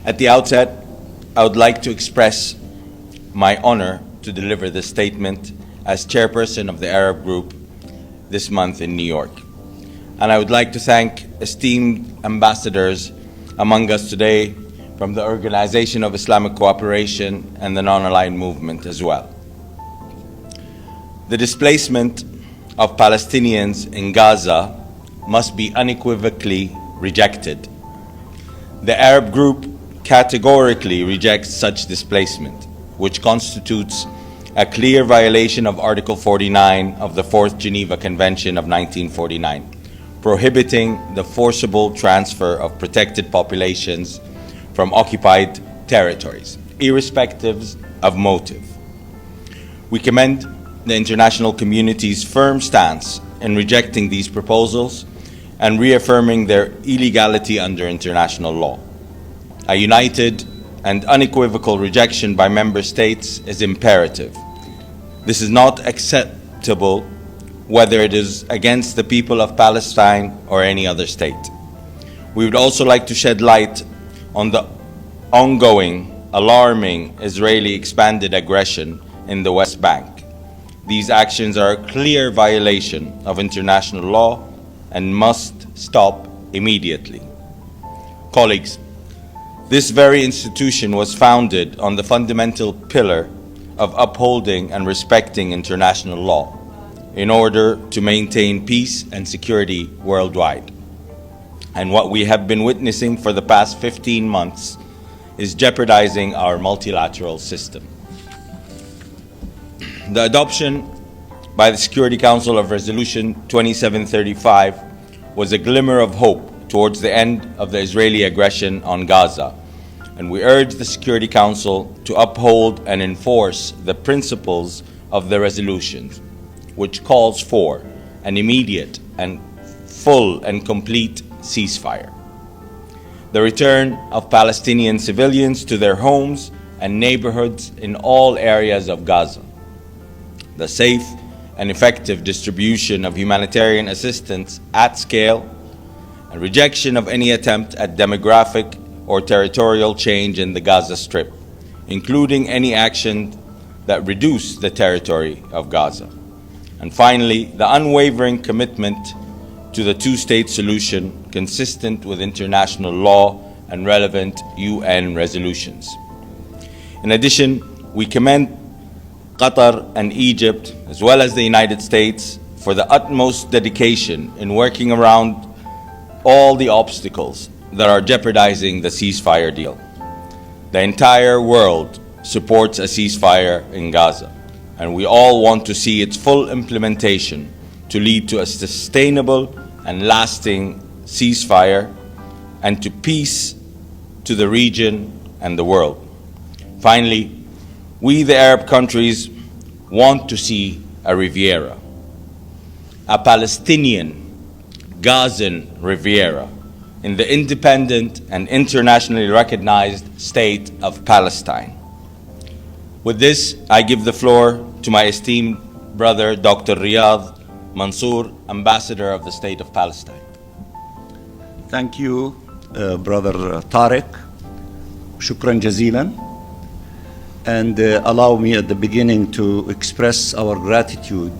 At the outset, I would like to express my honor to deliver this statement as chairperson of the Arab Group this month in New York. And I would like to thank esteemed ambassadors among us today from the Organization of Islamic Cooperation and the Non-Aligned Movement as well. The displacement of Palestinians in Gaza must be unequivocally rejected. The Arab Group categorically rejects such displacement, which constitutes a clear violation of Article 49 of the Fourth Geneva Convention of 1949, prohibiting the forcible transfer of protected populations from occupied territories, irrespective of motive. We commend the international community's firm stance in rejecting these proposals and reaffirming their illegality under international law. A united and unequivocal rejection by member states is imperative. This is not acceptable whether it is against the people of Palestine or any other state. We would also like to shed light on the ongoing, alarming Israeli expanded aggression in the West Bank. These actions are a clear violation of international law and must stop immediately. Colleagues, this very institution was founded on the fundamental pillar of upholding and respecting international law in order to maintain peace and security worldwide. And what we have been witnessing for the past 15 months is jeopardizing our multilateral system. The adoption by the Security Council of Resolution 2735 was a glimmer of hope towards the end of the Israeli aggression on Gaza, and we urge the Security Council to uphold and enforce the principles of the resolutions, which calls for an immediate and full and complete ceasefire, the return of Palestinian civilians to their homes and neighborhoods in all areas of Gaza, the safe and effective distribution of humanitarian assistance at scale, and rejection of any attempt at demographic or territorial change in the Gaza Strip, including any action that reduce the territory of Gaza. And finally, the unwavering commitment to the two-state solution consistent with international law and relevant UN resolutions. In addition, we commend Qatar and Egypt, as well as the United States, for the utmost dedication in working around all the obstacles that are jeopardizing the ceasefire deal. The entire world supports a ceasefire in Gaza, and we all want to see its full implementation to lead to a sustainable and lasting ceasefire and to peace to the region and the world. Finally, we, the Arab countries, want to see a Riviera, a Palestinian Gazan Riviera, in the independent and internationally recognized state of Palestine. With this, I give the floor to my esteemed brother, Dr. Riyadh Mansour, Ambassador of the State of Palestine. Thank you, Brother Tariq. Shukran jazilan. And allow me at the beginning to express our gratitude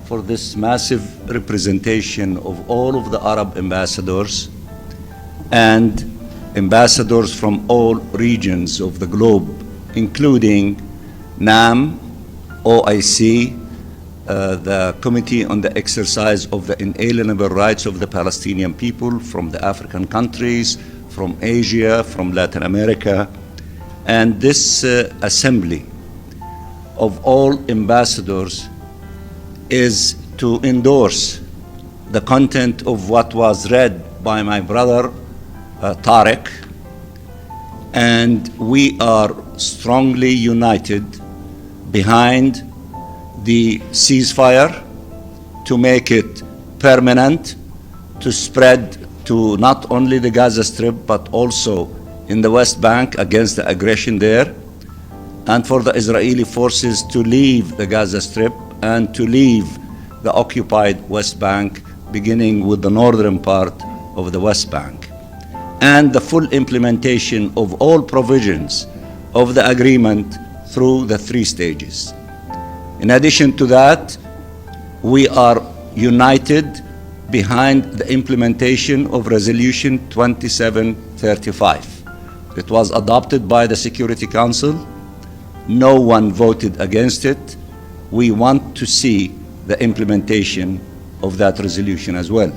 for this massive representation of all of the Arab ambassadors and ambassadors from all regions of the globe, including NAM, OIC, the Committee on the Exercise of the Inalienable Rights of the Palestinian People from the African countries, from Asia, from Latin America, and this assembly of all ambassadors is to endorse the content of what was read by my brother Tariq, and we are strongly united behind the ceasefire to make it permanent, to spread to not only the Gaza Strip but also in the West Bank against the aggression there, and for the Israeli forces to leave the Gaza Strip and to leave the occupied West Bank, beginning with the northern part of the West Bank. and the full implementation of all provisions of the agreement through the 3 stages. In addition to that, we are united behind the implementation of Resolution 2735. It was adopted by the Security Council. No one voted against it. We want to see the implementation of that resolution as well.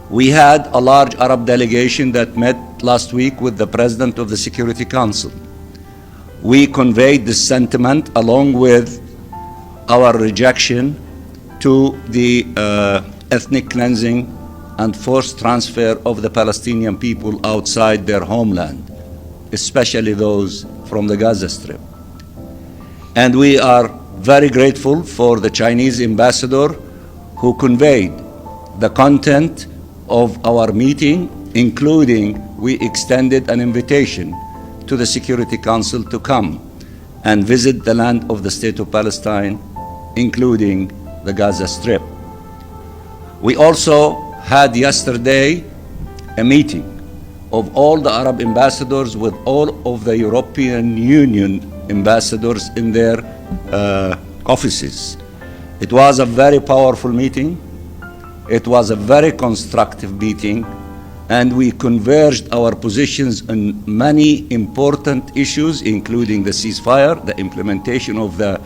We had a large Arab delegation that met last week with the President of the Security Council. We conveyed this sentiment along with our rejection to the ethnic cleansing and forced transfer of the Palestinian people outside their homeland, especially those from the Gaza Strip. And we are very grateful for the Chinese ambassador who conveyed the content of our meeting, including we extended an invitation to the Security Council to come and visit the land of the State of Palestine, including the Gaza Strip. We also had yesterday a meeting of all the Arab ambassadors with all of the European Union ambassadors in their offices. It was a very powerful meeting. It was a very constructive meeting, and we converged our positions on many important issues, including the ceasefire, the implementation of the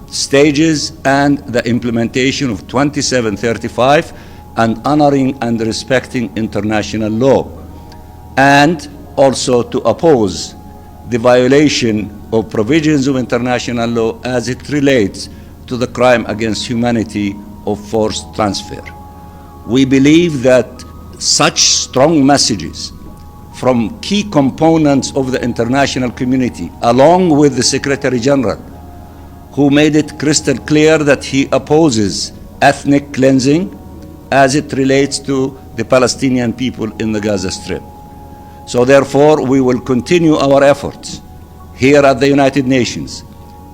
stages, and the implementation of 2735, and honoring and respecting international law, and also to oppose the violation of provisions of international law as it relates to the crime against humanity of forced transfer. We believe that such strong messages from key components of the international community, along with the Secretary General, who made it crystal clear that he opposes ethnic cleansing as it relates to the Palestinian people in the Gaza Strip. So therefore, we will continue our efforts here at the United Nations,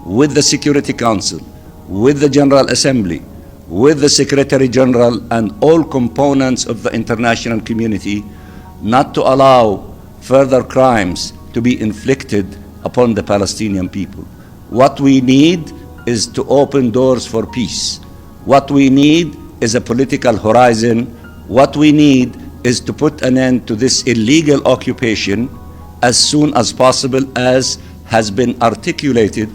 with the Security Council, with the General Assembly, with the Secretary General and all components of the international community, not to allow further crimes to be inflicted upon the Palestinian people. What we need is to open doors for peace. What we need is a political horizon. What we need is to put an end to this illegal occupation as soon as possible, as has been articulated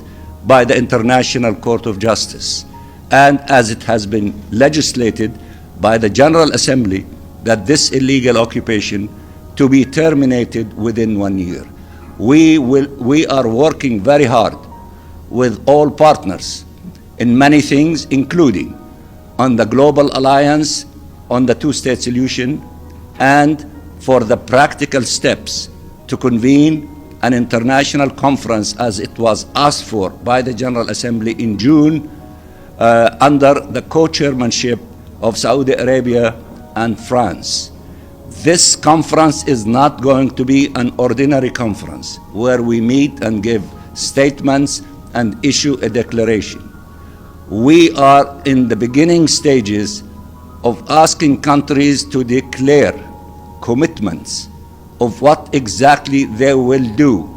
by the International Court of Justice, and as it has been legislated by the General Assembly, that this illegal occupation to be terminated within 1 year. We are working very hard with all partners in many things, including on the global alliance on the two-state solution, and for the practical steps to convene an international conference as it was asked for by the General Assembly in June under the co-chairmanship of Saudi Arabia and France. This conference is not going to be an ordinary conference where we meet and give statements and issue a declaration. We are in the beginning stages of asking countries to declare commitments of what exactly they will do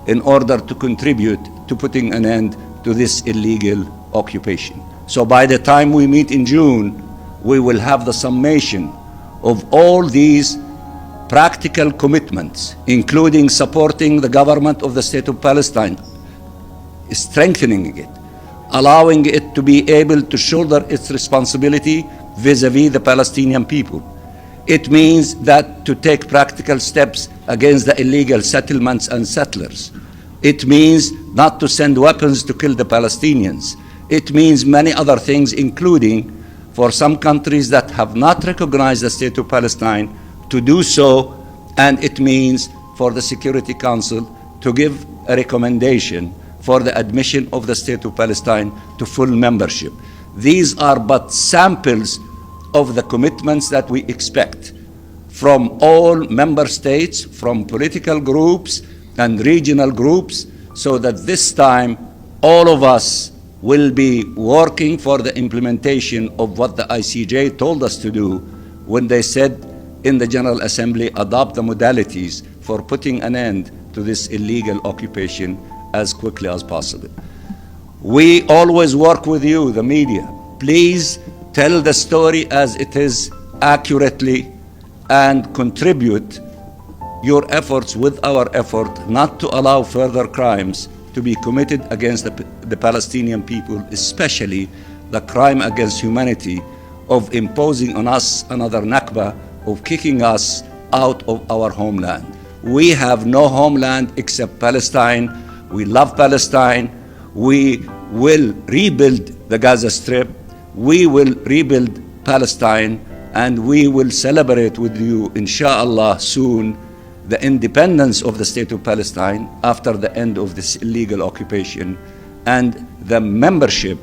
in order to contribute to putting an end to this illegal occupation. So by the time we meet in June, we will have the summation of all these practical commitments, including supporting the government of the State of Palestine, strengthening it, allowing it to be able to shoulder its responsibility vis-à-vis the Palestinian people. It means that to take practical steps against the illegal settlements and settlers. It means not to send weapons to kill the Palestinians. It means many other things, including for some countries that have not recognized the State of Palestine to do so, and it means for the Security Council to give a recommendation for the admission of the State of Palestine to full membership. These are but samples of the commitments that we expect from all member states, from political groups and regional groups, so that this time all of us will be working for the implementation of what the ICJ told us to do when they said in the General Assembly adopt the modalities for putting an end to this illegal occupation as quickly as possible. We always work with you, the media. Please tell the story as it is accurately and contribute your efforts with our effort not to allow further crimes to be committed against the Palestinian people, especially the crime against humanity of imposing on us another Nakba, of kicking us out of our homeland. We have no homeland except Palestine. We love Palestine. We will rebuild the Gaza Strip. We will rebuild Palestine, and we will celebrate with you, inshallah, soon, the independence of the state of Palestine after the end of this illegal occupation and the membership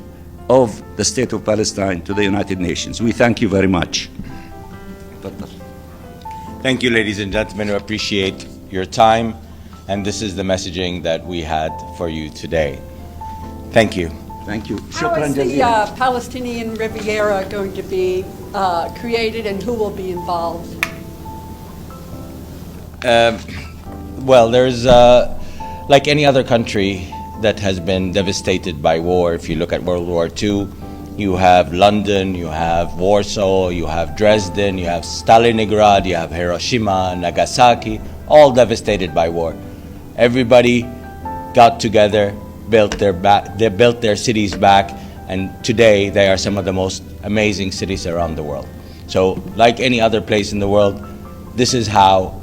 of the state of Palestine to the United Nations. We thank you very much. Thank you, ladies and gentlemen. We appreciate your time, and this is the messaging that we had for you today. Thank you. Thank you. How is the Palestinian Riviera going to be created, and who will be involved? Well, there's, like any other country that has been devastated by war, if you look at World War II, you have London, you have Warsaw, you have Dresden, you have Stalingrad, you have Hiroshima, Nagasaki, all devastated by war. Everybody got together, they built their cities back, and today they are some of the most amazing cities around the world. So, like any other place in the world, this is how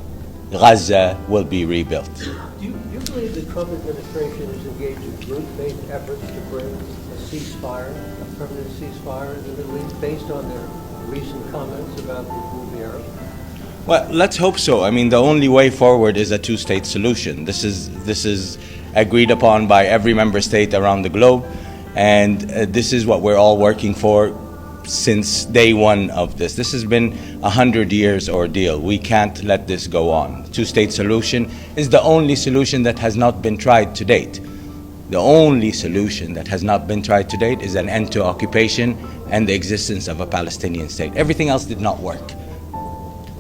Gaza will be rebuilt. Do you believe the Trump administration is engaged in good faith efforts to bring a ceasefire, a permanent ceasefire in the Middle East, based on their recent comments about the Riviera? Well, let's hope so. I mean, the only way forward is a two-state solution. This is agreed upon by every member state around the globe, and this is what we're all working for since day one of this. This has been 100 years ordeal. We can't let this go on. Two-state solution is the only solution that has not been tried to date. The only solution that has not been tried to date is an end to occupation and the existence of a Palestinian state. Everything else did not work.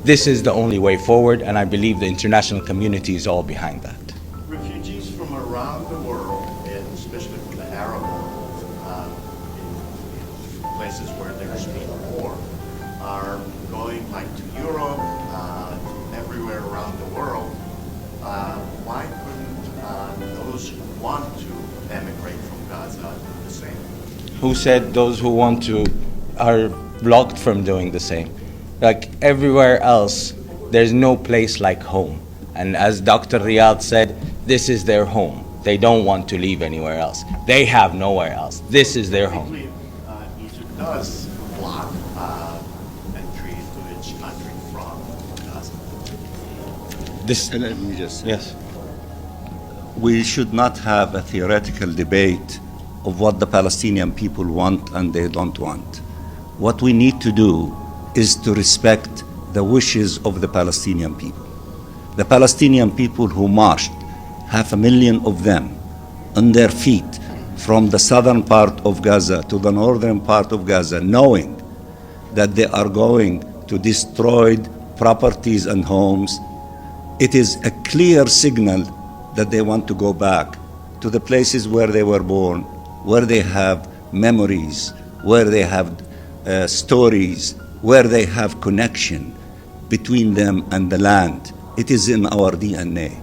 This is the only way forward, and I believe the international community is all behind that. Refugees from around the world, and especially from the Arab world, in places where there's been war, are going like to Europe, everywhere around the world. Why couldn't those who want to emigrate from Gaza do the same? Who said those who want to are blocked from doing the same? Like everywhere else, there's no place like home. And as Dr. Riyad said, this is their home. They don't want to leave anywhere else. They have nowhere else. This is their home. Egypt does block entry into its country from Gaza. Let me just say. Yes. We should not have a theoretical debate of what the Palestinian people want and they don't want. What we need to do is to respect the wishes of the Palestinian people. The Palestinian people who marched, 500,000 of them, on their feet from the southern part of Gaza to the northern part of Gaza, knowing that they are going to destroy properties and homes, it is a clear signal that they want to go back to the places where they were born, where they have memories, where they have stories, where they have connection between them and the land. It is in our DNA.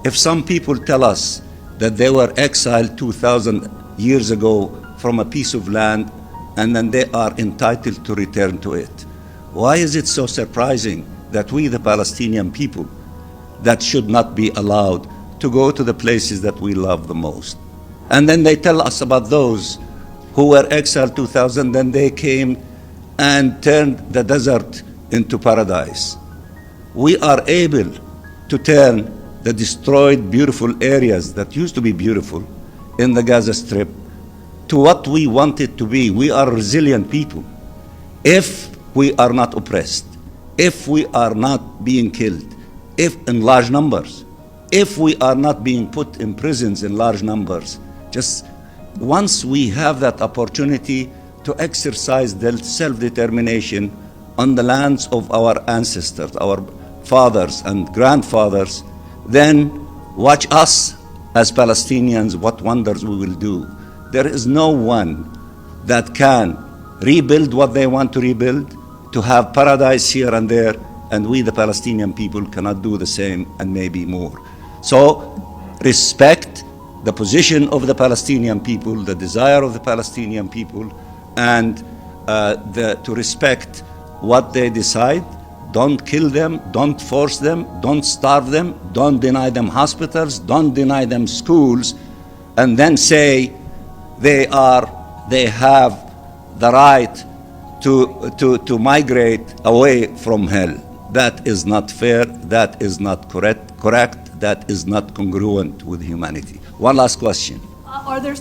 If some people tell us that they were exiled 2,000 years ago from a piece of land and then they are entitled to return to it, why is it so surprising that we, the Palestinian people, that should not be allowed to go to the places that we love the most? And then they tell us about those who were exiled 2,000, then they came and turned the desert into paradise. We are able to turn the destroyed beautiful areas that used to be beautiful in the Gaza Strip to what we want it to be. We are resilient people. If we are not oppressed, if we are not being killed, if in large numbers, if we are not being put in prisons in large numbers, just once we have that opportunity to exercise the self-determination on the lands of our ancestors, our fathers and grandfathers, then watch us as Palestinians, what wonders we will do. There is no one that can rebuild what they want to rebuild, to have paradise here and there, and we, the Palestinian people, cannot do the same and maybe more. So respect the position of the Palestinian people, the desire of the Palestinian people, and to respect what they decide. Don't kill them, don't force them, don't starve them, don't deny them hospitals, don't deny them schools, and then say they have the right to migrate away from hell. That is not fair, that is not correct, that is not congruent with humanity. One last question. Are there